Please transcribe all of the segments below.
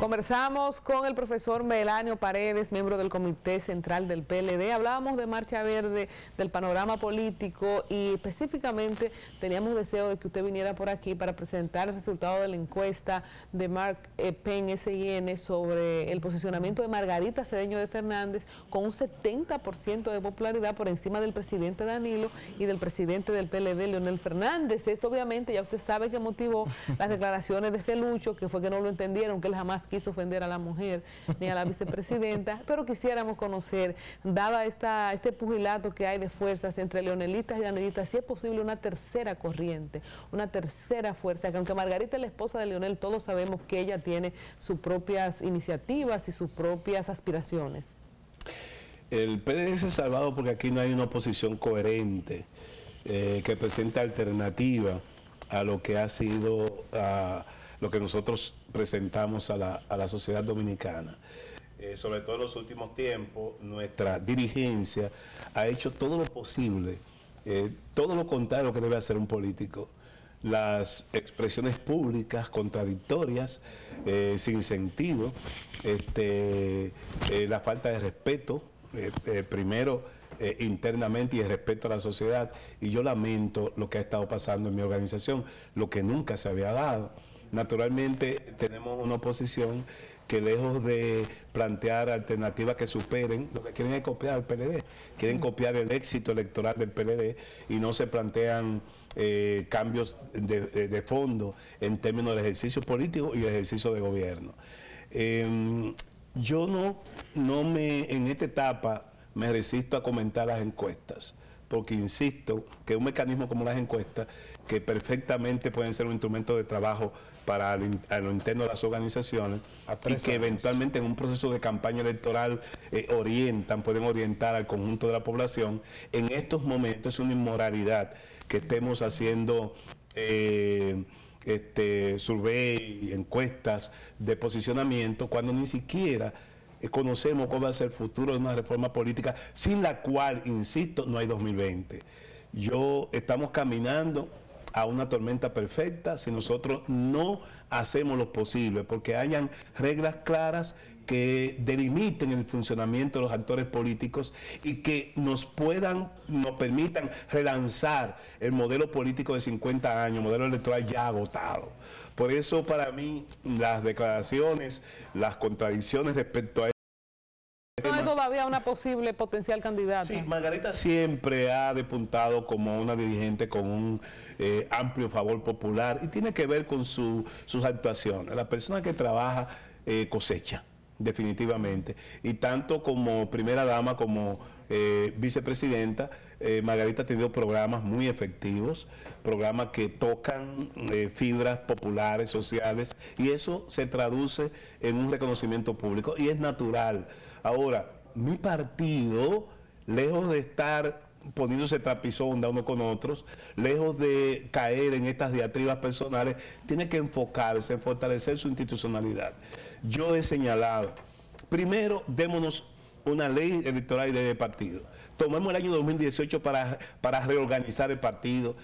Conversamos con el profesor Melanio Paredes, miembro del Comité Central del PLD. Hablábamos de Marcha Verde, del panorama político y específicamente teníamos deseo de que usted viniera por aquí para presentar el resultado de la encuesta de Mark Penn SIN sobre el posicionamiento de Margarita Cedeño de Fernández con un 70% de popularidad por encima del presidente Danilo y del presidente del PLD, Leonel Fernández. Esto obviamente ya usted sabe que motivó las declaraciones de Felucho, que fue que no lo entendieron, que él jamás quiso ofender a la mujer ni a la vicepresidenta, pero quisiéramos conocer, dada este pugilato que hay de fuerzas entre leonelistas y danelistas, si es posible una tercera corriente, una tercera fuerza, que aunque Margarita es la esposa de Leonel, todos sabemos que ella tiene sus propias iniciativas y sus propias aspiraciones. El PLD se ha salvado porque aquí no hay una oposición coherente que presente alternativa a lo que ha sido lo que nosotros presentamos a la sociedad dominicana. Sobre todo en los últimos tiempos, nuestra dirigencia ha hecho todo lo posible, todo lo contrario que debe hacer un político. Las expresiones públicas contradictorias, sin sentido, la falta de respeto, primero internamente y el respeto a la sociedad, y yo lamento lo que ha estado pasando en mi organización, lo que nunca se había dado. Naturalmente tenemos una oposición que lejos de plantear alternativas que superen, lo que quieren es copiar al PLD, quieren copiar el éxito electoral del PLD y no se plantean cambios de fondo en términos del ejercicio político y el ejercicio de gobierno. Yo en esta etapa me resisto a comentar las encuestas, porque insisto que un mecanismo como las encuestas, que perfectamente pueden ser un instrumento de trabajo para lo interno de las organizaciones, y que eventualmente en un proceso de campaña electoral pueden orientar al conjunto de la población, en estos momentos es una inmoralidad que estemos haciendo survey, encuestas de posicionamiento, cuando ni siquiera conocemos cuál va a ser el futuro de una reforma política sin la cual, insisto, no hay 2020. Estamos caminando a una tormenta perfecta si nosotros no hacemos lo posible porque hayan reglas claras que delimiten el funcionamiento de los actores políticos y que nos permitan relanzar el modelo político de 50 años, modelo electoral ya agotado. Por eso, para mí, las declaraciones, las contradicciones respecto a no hay todavía una posible potencial candidata. Sí, Margarita siempre ha despuntado como una dirigente con un amplio favor popular y tiene que ver con sus actuaciones. La persona que trabaja cosecha, definitivamente. Y tanto como primera dama como vicepresidenta, Margarita ha tenido programas muy efectivos, programas que tocan fibras populares, sociales, y eso se traduce en un reconocimiento público y es natural. Ahora, mi partido, lejos de estar poniéndose trapisonda uno con otros, lejos de caer en estas diatribas personales, tiene que enfocarse en fortalecer su institucionalidad. Yo he señalado, primero, démonos una ley electoral y ley de partido. Tomemos el año 2018 para reorganizar el partido,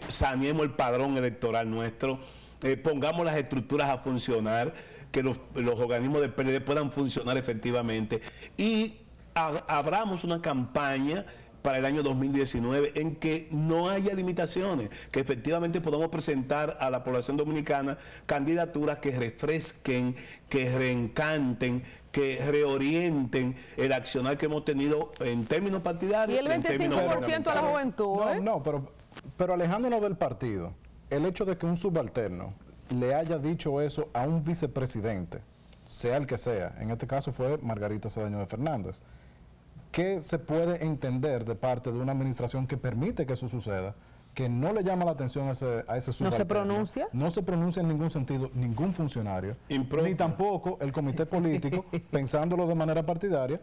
saneemos el padrón electoral nuestro, pongamos las estructuras a funcionar, que los organismos del PLD puedan funcionar efectivamente y abramos una campaña para el año 2019 en que no haya limitaciones, que efectivamente podamos presentar a la población dominicana candidaturas que refresquen, que reencanten, que reorienten el accionar que hemos tenido en términos partidarios. Y el 25% a la juventud. Pero alejándonos del partido, el hecho de que un subalterno le haya dicho eso a un vicepresidente, sea el que sea, en este caso fue Margarita Cedeño de Fernández, ¿qué se puede entender de parte de una administración que permite que eso suceda, que no le llama la atención a ese subalterno? ¿No se pronuncia? No se pronuncia en ningún sentido ningún funcionario, ni tampoco el comité político, pensándolo de manera partidaria,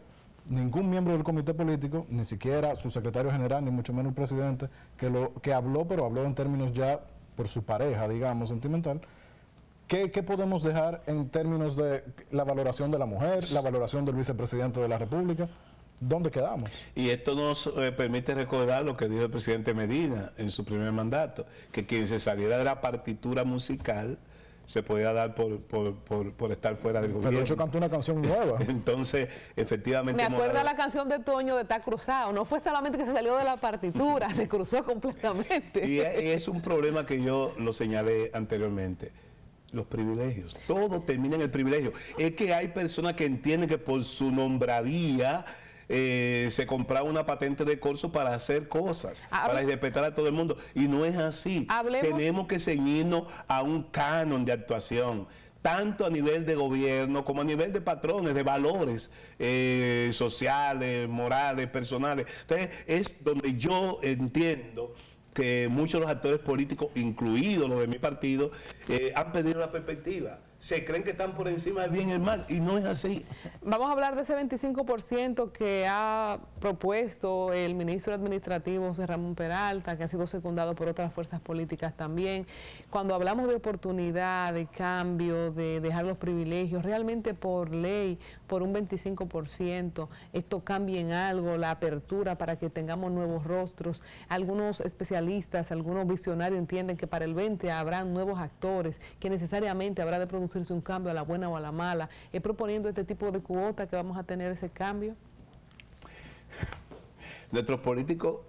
ningún miembro del comité político, ni siquiera su secretario general, ni mucho menos el presidente, que habló, pero habló en términos ya por su pareja, digamos, sentimental. ¿Qué podemos dejar en términos de la valoración de la mujer, la valoración del vicepresidente de la República? ¿Dónde quedamos? Y esto nos permite recordar lo que dijo el presidente Medina en su primer mandato, que quien se saliera de la partitura musical se podía dar por estar fuera del gobierno. De hecho, cantó una canción nueva. Entonces, efectivamente... Me acuerda la canción de Toño de Está Cruzado. No fue solamente que se salió de la partitura, se cruzó completamente. Y es un problema que yo lo señalé anteriormente. Los privilegios. Todo termina en el privilegio. Es que hay personas que entienden que por su nombradía se compraba una patente de corso para hacer cosas, para respetar a todo el mundo. Y no es así. Tenemos que ceñirnos a un canon de actuación, tanto a nivel de gobierno como a nivel de patrones, de valores sociales, morales, personales. Entonces, es donde yo entiendo que muchos de los actores políticos, incluidos los de mi partido, han perdido la perspectiva. Se creen que están por encima del bien y el mal, y no es así. Vamos a hablar de ese 25% que ha propuesto el ministro administrativo José Ramón Peralta, que ha sido secundado por otras fuerzas políticas también. Cuando hablamos de oportunidad, de cambio, de dejar los privilegios, realmente por ley, por un 25%, esto cambia en algo, la apertura para que tengamos nuevos rostros. Algunos especialistas, algunos visionarios entienden que para el 20 habrán nuevos actores, que necesariamente habrá de producirse un cambio a la buena o a la mala. Proponiendo este tipo de cuota que vamos a tener ese cambio. Nuestros políticos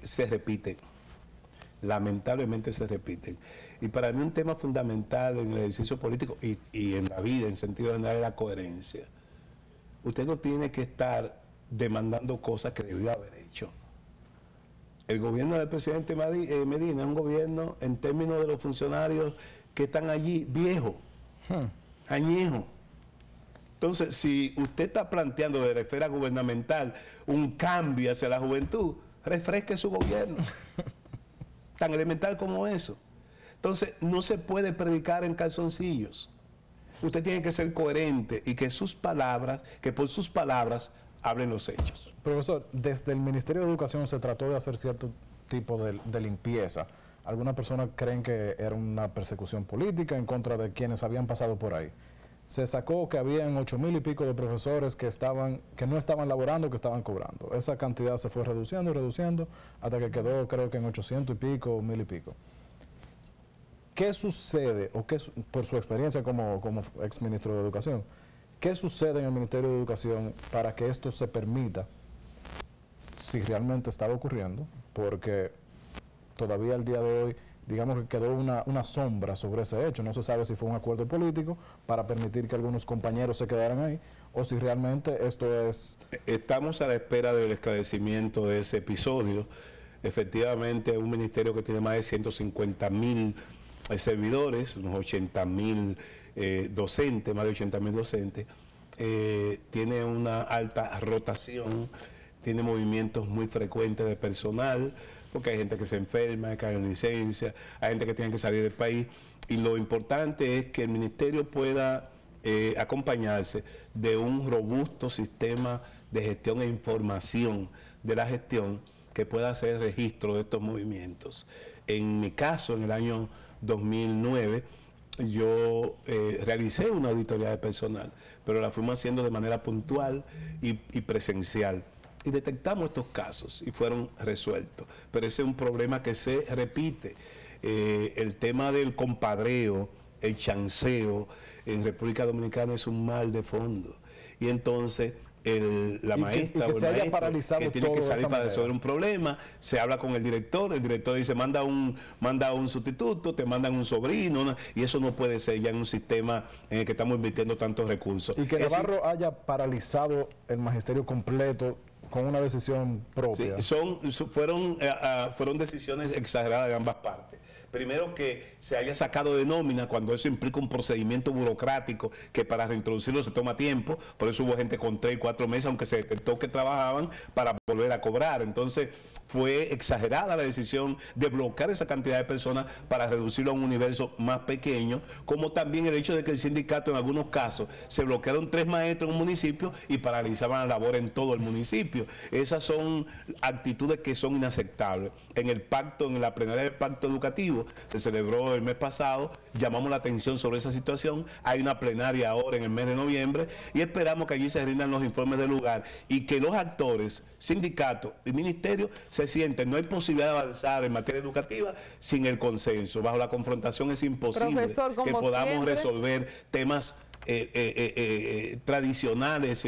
se repiten, lamentablemente se repiten. Y para mí un tema fundamental en el ejercicio político y en la vida, en sentido general, es la coherencia. Usted no tiene que estar demandando cosas que debió haber hecho. El gobierno del presidente Medina es un gobierno, en términos de los funcionarios que están allí, viejo, añejo. Entonces, si usted está planteando desde la esfera gubernamental un cambio hacia la juventud, refresque su gobierno. Tan elemental como eso. Entonces, no se puede predicar en calzoncillos. Usted tiene que ser coherente y que por sus palabras hablen los hechos. Profesor, desde el Ministerio de Educación se trató de hacer cierto tipo de limpieza. Algunas personas creen que era una persecución política en contra de quienes habían pasado por ahí. Se sacó que habían 8,000 y pico de profesores que no estaban laborando, que estaban cobrando. Esa cantidad se fue reduciendo, hasta que quedó, creo que en 800 y pico, 1,000 y pico. ¿Qué sucede, o qué, por su experiencia como exministro de Educación, qué sucede en el Ministerio de Educación para que esto se permita, si realmente estaba ocurriendo? Porque todavía al día de hoy, digamos que quedó una sombra sobre ese hecho. No se sabe si fue un acuerdo político para permitir que algunos compañeros se quedaran ahí, o si realmente esto es... Estamos a la espera del esclarecimiento de ese episodio. Efectivamente, un ministerio que tiene más de 150,000 servidores, unos 80,000 docentes, más de 80,000 docentes, tiene una alta rotación, tiene movimientos muy frecuentes de personal, porque hay gente que se enferma, que cae en licencia, hay gente que tiene que salir del país, y lo importante es que el ministerio pueda acompañarse de un robusto sistema de gestión e información de la gestión que pueda hacer registro de estos movimientos. En mi caso, en el año 2009, yo realicé una auditoría de personal, pero la fuimos haciendo de manera puntual y presencial. Y detectamos estos casos y fueron resueltos. Pero ese es un problema que se repite. El tema del compadreo, el chanceo en República Dominicana es un mal de fondo. Y entonces la maestra o el maestro que tiene que salir para resolver un problema, se habla con el director dice manda un sustituto, te mandan un sobrino, y eso no puede ser ya en un sistema en el que estamos invirtiendo tantos recursos. Y que Navarro haya paralizado el magisterio completo con una decisión propia. Sí, fueron decisiones exageradas de ambas partes. Primero, que se haya sacado de nómina cuando eso implica un procedimiento burocrático que para reintroducirlo se toma tiempo. Por eso hubo gente con 3 y 4 meses, aunque se detectó que trabajaban, para volver a cobrar. Entonces fue exagerada la decisión de bloquear esa cantidad de personas para reducirlo a un universo más pequeño, como también el hecho de que el sindicato en algunos casos se bloquearon 3 maestros en un municipio y paralizaban la labor en todo el municipio. Esas son actitudes que son inaceptables. En la plenaria del pacto educativo educativo. Se celebró el mes pasado, llamamos la atención sobre esa situación. Hay una plenaria ahora en el mes de noviembre y esperamos que allí se rindan los informes del lugar y que los actores, sindicatos y ministerios se sienten. No hay posibilidad de avanzar en materia educativa sin el consenso. Bajo la confrontación es imposible que podamos resolver temas tradicionales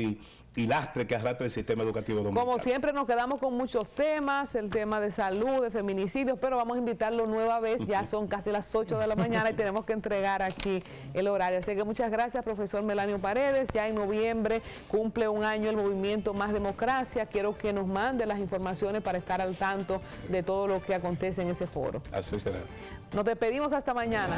y lastre que arrastra el sistema educativo dominicano. Como siempre nos quedamos con muchos temas, el tema de salud, de feminicidios, pero vamos a invitarlo nueva vez, ya son casi las 8 de la mañana y tenemos que entregar aquí el horario. Así que muchas gracias, profesor Melanio Paredes. Ya en noviembre cumple un año el movimiento Más Democracia. Quiero que nos mande las informaciones para estar al tanto de todo lo que acontece en ese foro. Así será. Nos despedimos hasta mañana.